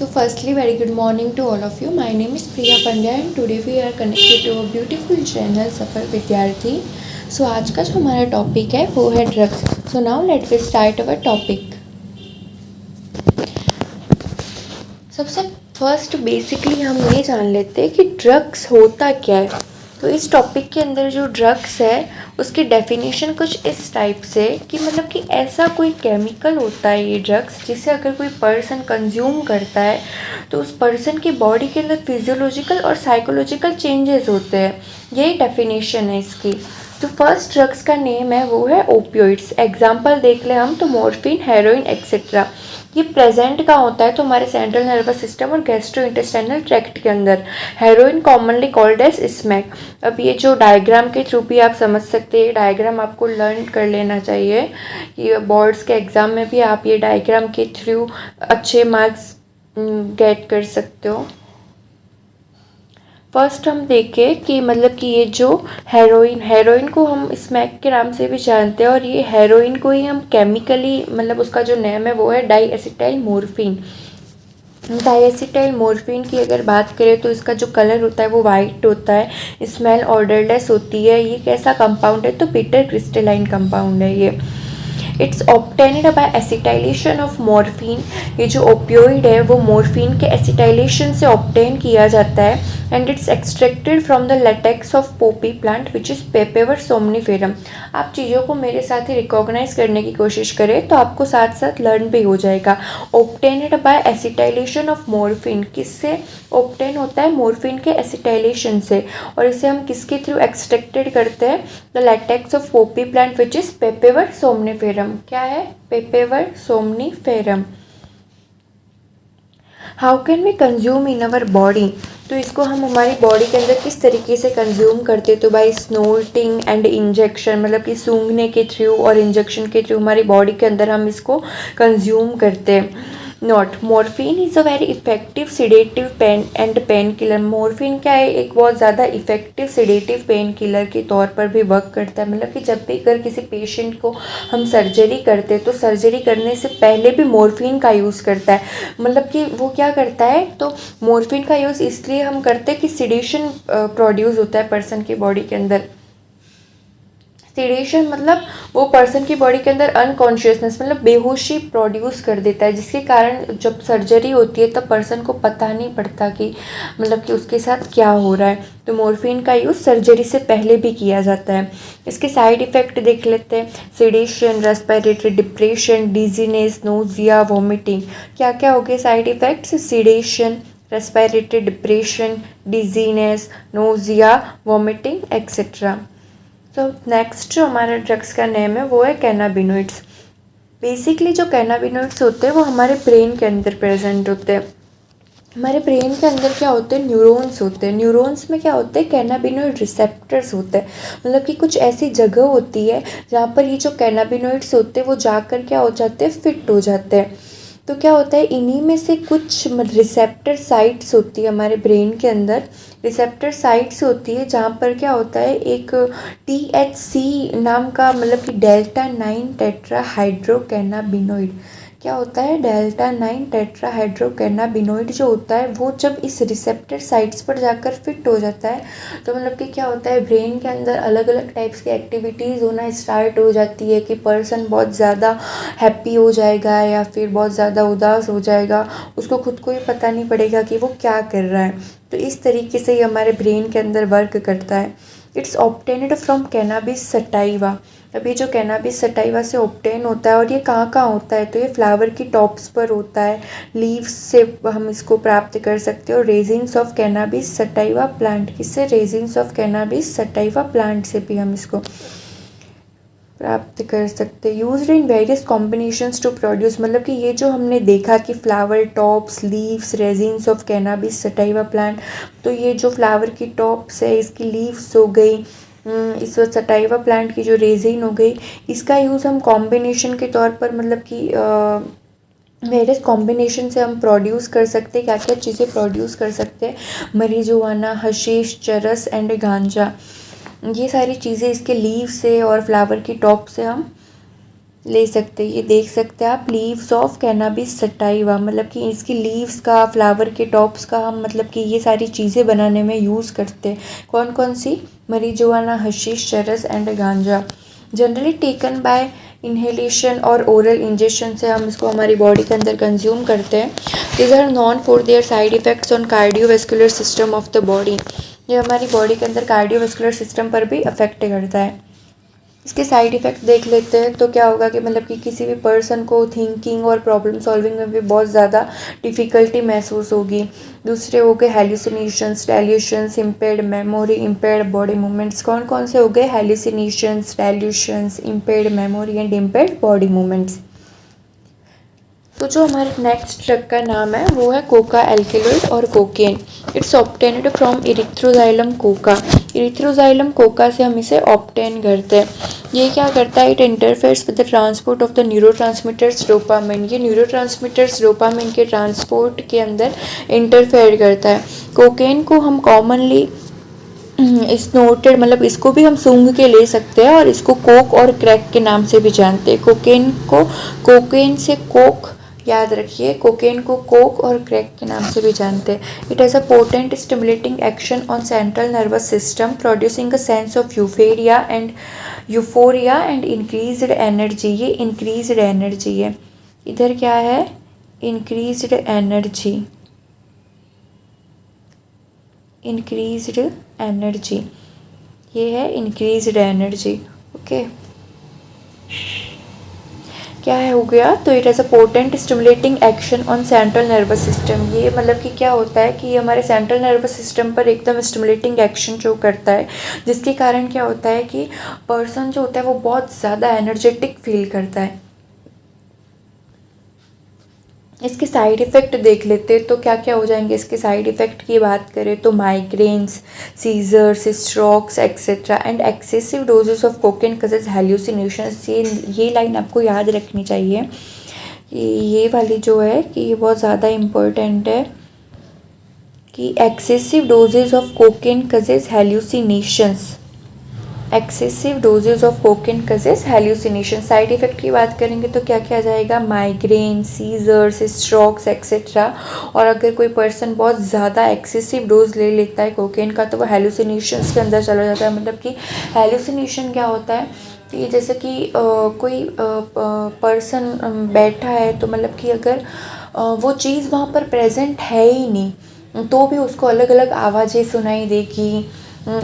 So firstly, very good morning to all of you. My name is Priya Pandya and today we are connected to a beautiful channel सफल विद्यार्थी. So आज का जो हमारा topic है वो है drugs. So now let us start our topic. सबसे फर्स्ट बेसिकली हम ये जान लेते हैं कि ड्रग्स होता क्या है. तो इस टॉपिक के अंदर जो ड्रग्स है उसकी डेफिनेशन कुछ इस टाइप से कि मतलब कि ऐसा कोई केमिकल होता है ये ड्रग्स जिसे अगर कोई पर्सन कंज्यूम करता है तो उस पर्सन की बॉडी के अंदर फिजियोलॉजिकल और साइकोलॉजिकल चेंजेस होते हैं. यही डेफिनेशन है इसकी. जो फर्स्ट ड्रग्स का नेम है वो है ओपियोइड्स. एग्जाम्पल देख ले हम तो मॉर्फिन, हेरोइन एक्सेट्रा. ये प्रेजेंट कहाँ होता है तो हमारे सेंट्रल नर्वस सिस्टम और गैस्ट्रो इंटेस्टाइनल ट्रैक्ट के अंदर. Heroin commonly called as smack. अब ये जो डायग्राम के थ्रू भी आप समझ सकते हैं, डायग्राम आपको लर्न कर लेना चाहिए. ये बोर्ड्स के एग्ज़ाम में भी आप ये डायग्राम के थ्रू अच्छे मार्क्स गेट कर सकते हो. फर्स्ट हम देखें कि मतलब कि ये जो हेरोइन को हम स्मैक के नाम से भी जानते हैं और ये हेरोइन को ही हम केमिकली मतलब उसका जो नेम है वो है डाईएसिटाइल मोर्फिन. डाईएसिटाइल मोर्फिन की अगर बात करें तो इसका जो कलर होता है वो वाइट होता है, स्मेल ऑर्डरलेस होती है. ये कैसा कंपाउंड है तो बिटर क्रिस्टलाइन कंपाउंड है ये. It's obtained by acetylation of morphine. ये जो ओपियोइड है वो मॉर्फिन के एसिटाइलेशन से ऑब्टेन किया जाता है and it's extracted from the latex of poppy plant which is Papaver somniferum. आप चीज़ों को मेरे साथ ही रिकॉग्नाइज करने की कोशिश करें तो आपको साथ साथ लर्न भी हो जाएगा. Obtained by acetylation of morphine किससे ऑब्टेन होता है? मॉर्फिन के एसिटाइलेशन से. और इसे हम किसके थ्रू एक्सट्रैक्टेड करते हैं? The latex of poppy plant which is Papaver somniferum. क्या है? Papaver somniferum. How can we consume in our body? तो इसको हम हमारी बॉडी के अंदर किस तरीके से कंज्यूम करते हैं तो बाय स्नोर्टिंग एंड इंजेक्शन. मतलब कि सूंघने के थ्रू और इंजेक्शन के थ्रू हमारी बॉडी के अंदर हम इसको कंज्यूम करते हैं. Not. Morphine is a very effective sedative pain killer. Morphine क्या है? एक बहुत ज़्यादा इफेक्टिव सिडेटिव पेन किलर के तौर पर भी वर्क करता है. मतलब कि जब भी अगर किसी पेशेंट को हम सर्जरी करते हैं तो सर्जरी करने से पहले भी मॉर्फिन का यूज़ करता है. मतलब कि वो क्या करता है तो मॉर्फिन का यूज़ इसलिए हम करते हैं कि सिडेशन प्रोड्यूस होता है पर्सन की बॉडी के अंदर. सिडेशन मतलब वो पर्सन की बॉडी के अंदर अनकॉन्शियसनेस मतलब बेहोशी प्रोड्यूस कर देता है, जिसके कारण जब सर्जरी होती है तब पर्सन को पता नहीं पड़ता कि मतलब कि उसके साथ क्या हो रहा है. तो मॉर्फिन का यूज़ सर्जरी से पहले भी किया जाता है. इसके साइड इफ़ेक्ट देख लेते हैं. Sedation, respiratory depression, dizziness, nausea, vomiting. क्या क्या हो गए side effects? Sedation, respiratory depression, dizziness, nausea, vomiting etcetera. तो नेक्स्ट जो हमारा ड्रग्स का नेम है वो है कैनाबिनोइड्स. बेसिकली जो कैनाबिनोइड्स होते हैं वो हमारे ब्रेन के अंदर प्रेजेंट होते हैं. हमारे ब्रेन के अंदर क्या होते हैं? न्यूरॉन्स होते हैं. न्यूरॉन्स में क्या होते हैं? कैनाबिनोइड रिसेप्टर्स होते हैं. मतलब कि कुछ ऐसी जगह होती है जहाँ पर ये जो कैनाबिनोइड्स होते हैं वो जाकर क्या हो जाते हैं? फिट हो जाते हैं. तो क्या होता है इन्हीं में से कुछ रिसेप्टर साइट्स होती है हमारे ब्रेन के अंदर. रिसेप्टर साइट्स होती है जहाँ पर क्या होता है एक THC नाम का मतलब कि डेल्टा 9 टेट्रा हाइड्रोकैनाबिनोइड. क्या होता है? डेल्टा 9 टेट्रा हाइड्रोकैनाबिनोइड जो होता है वो जब इस रिसेप्टर साइट्स पर जाकर फिट हो जाता है तो मतलब कि क्या होता है ब्रेन के अंदर अलग अलग टाइप्स की एक्टिविटीज़ होना स्टार्ट हो जाती है कि पर्सन बहुत ज़्यादा हैप्पी हो जाएगा या फिर बहुत ज़्यादा उदास हो जाएगा. उसको खुद को ही पता नहीं पड़ेगा कि वो क्या कर रहा है. तो इस तरीके से ये हमारे ब्रेन के अंदर वर्क करता है. It's obtained from cannabis sativa. अब ये जो कैनाबिस सटाइवा से ऑब्टेन होता है और ये कहाँ कहाँ होता है तो ये फ्लावर की टॉप्स पर होता है. लीव्स से हम इसको प्राप्त कर सकते हैं. और resins of cannabis sativa plant. किससे? Resins of cannabis sativa plant से भी हम इसको प्राप्त कर सकते हैं. Used in various combinations to produce. मतलब कि ये जो हमने देखा कि flower tops, leaves, resins of cannabis sativa plant. तो ये जो फ्लावर की टॉप्स है इसकी लीव्स हो गई, इस सटाइवा प्लांट की जो रेजिन हो गई, इसका यूज़ हम कॉम्बिनेशन के तौर पर मतलब कि वेरियस कॉम्बिनेशन से हम प्रोड्यूस कर सकते हैं. क्या क्या चीज़ें प्रोड्यूस कर सकते हैं? मरीजुआना, हशीश, चरस एंड गांजा. ये सारी चीज़ें इसके लीव से और फ्लावर की टॉप से हम ले सकते हैं। ये देख सकते हैं आप, लीव्स ऑफ कैनाबिस सटाइवा, मतलब कि इसकी लीव्स का, फ्लावर के टॉप्स का हम मतलब कि ये सारी चीज़ें बनाने में यूज़ करते हैं। कौन कौन सी? marijuana, हशीश, चरस एंड गांजा। जनरली टेकन बाय इन्हेलेशन और ओरल इंजेक्शन से हम इसको हमारी बॉडी के अंदर कंज्यूम करते हैं। This are known for their side effects on cardiovascular system of the body. ये हमारी बॉडी के अंदर कार्डियोवैस्कुलर सिस्टम पर भी अफेक्ट करता है। इसके साइड इफ़ेक्ट देख लेते हैं तो क्या होगा कि मतलब कि किसी भी पर्सन को थिंकिंग और प्रॉब्लम सॉल्विंग में भी बहुत ज़्यादा डिफ़िकल्टी महसूस होगी। दूसरे हो गए hallucinations, delusions, impaired memory, impaired body movements. कौन कौन से हो गए? Hallucinations, delusions, impaired memory and impaired body movements. तो जो हमारे नेक्स्ट ड्रग का नाम है वो है कोका एल्केलॉइड और cocaine. It's obtained from Erythroxylum Coca. Erythroxylum Coca से हम इसे ऑब्टेन करते हैं। ये क्या करता है? It interferes with the transport of the neurotransmitters dopamine. ये न्यूरोट्रांसमीटर्स डोपामिन के ट्रांसपोर्ट के अंदर इंटरफेयर करता है। कोकेन को हम कॉमनली स्नोटेड, मतलब इसको भी हम सूंघ के ले सकते हैं और इसको कोक और क्रैक के नाम से भी जानते हैं। कोकेन को कोकेन से कोक, याद रखिए, कोकेन को कोक और क्रैक के नाम से भी जानते हैं। It has a potent stimulating action on central nervous system, producing a sense of euphoria and increased energy. ये इंक्रीज्ड एनर्जी है। इधर क्या है? इंक्रीज्ड एनर्जी, इंक्रीज्ड एनर्जी, ये है इंक्रीज्ड एनर्जी। ओके, क्या है हो गया? तो it has a potent stimulating action on central nervous system. ये मतलब कि क्या होता है कि ये हमारे सेंट्रल नर्वस सिस्टम पर एकदम स्टिमुलेटिंग एक्शन शो करता है, जिसके कारण क्या होता है कि पर्सन जो होता है वो बहुत ज़्यादा एनर्जेटिक फील करता है। इसके साइड इफ़ेक्ट देख लेते तो क्या क्या हो जाएंगे। इसके साइड इफ़ेक्ट की बात करें तो migraines, seizures, strokes etcetera and excessive doses of cocaine causes hallucinations. ये लाइन आपको याद रखनी चाहिए कि ये वाली जो है कि ये बहुत ज़्यादा इम्पोर्टेंट है कि excessive doses of cocaine causes hallucinations. Excessive doses of cocaine causes hallucination. Side effect की बात करेंगे तो क्या क्या आ जाएगा? Migraine, seizures, strokes etcetera. और अगर कोई पर्सन बहुत ज़्यादा एक्सेसिव डोज ले लेता है कोकेन का तो वो हेल्यूसिनेशंस के अंदर चला जाता है। मतलब कि हेल्यूसिनेशन क्या होता है कि जैसे कि कोई पर्सन बैठा है तो मतलब कि अगर वो चीज़ वहाँ पर प्रेजेंट है ही नहीं तो भी उसको अलग अलग आवाज़ें सुनाई देगी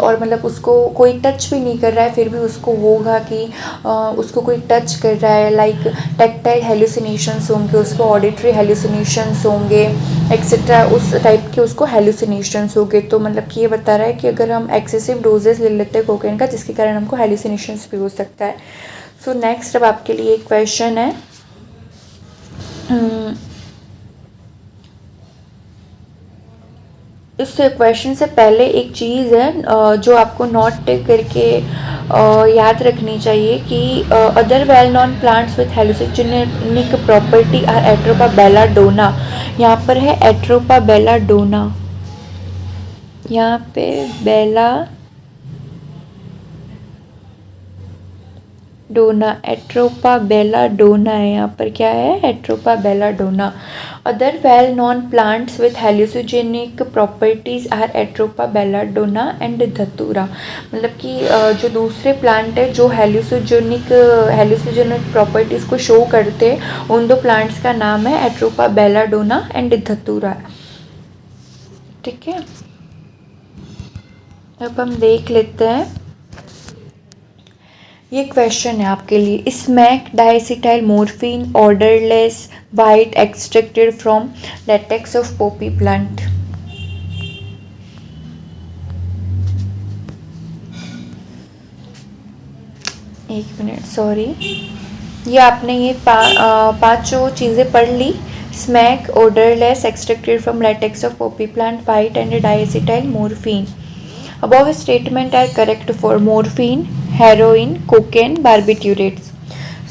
और मतलब उसको कोई टच भी नहीं कर रहा है फिर भी उसको होगा कि उसको कोई टच कर रहा है। लाइक टेक्टाइल हेल्यूसिनेशंस होंगे, उसको ऑडिटरी हेल्यूसिनेशंस होंगे एक्सेट्रा, उस टाइप के उसको हेल्यूसिनेशंस होंगे। तो मतलब कि ये बता रहा है कि अगर हम एक्सेसिव डोजेस ले लेते हैं कोकेन का जिसके कारण हमको हेल्यूसिनेशंस भी हो सकता है। सो नेक्स्ट अब आपके लिए एक क्वेश्चन है। इस क्वेश्चन से पहले एक चीज़ है जो आपको नोट करके याद रखनी चाहिए कि other well known plants with hallucinogenic property are Atropa belladonna. यहाँ पर है एट्रोपा बेलाडोना, यहाँ पे डोना, एट्रोपा बेलाडोना है। यहाँ पर क्या है? Atropa belladonna. Other well known plants with hallucinogenic properties are Atropa belladonna and dhatura. मतलब कि जो दूसरे प्लांट है जो हेल्यूसिनोजेनिक प्रॉपर्टीज़ को शो करते हैं उन दो प्लांट्स का नाम है एट्रोपा बेलाडोना एंड धतूरा। ठीक है, अब हम देख लेते हैं। ये क्वेश्चन है आपके लिए। Smack diacetyl morphine odourless white extracted from latex of poppy plant. एक मिनट, सॉरी, ये आपने ये पांचों चीज़ें पढ़ ली। Smack odourless extracted from latex of poppy plant, white and diacetyl morphine. Above statement are correct for morphine, heroin, cocaine, barbiturates.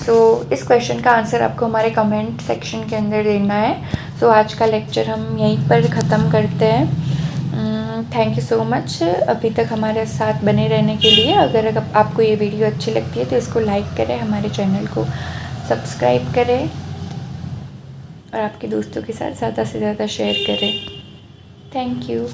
So इस question का आंसर आपको हमारे कमेंट सेक्शन के अंदर देना है। So आज का लेक्चर हम यहीं पर ख़त्म करते हैं। थैंक यू सो मच अभी तक हमारे साथ बने रहने के लिए। अगर आपको ये वीडियो अच्छी लगती है तो इसको लाइक करें, हमारे चैनल को सब्सक्राइब करें और आपके दोस्तों के साथ ज़्यादा से ज़्यादा शेयर करें। Thank you.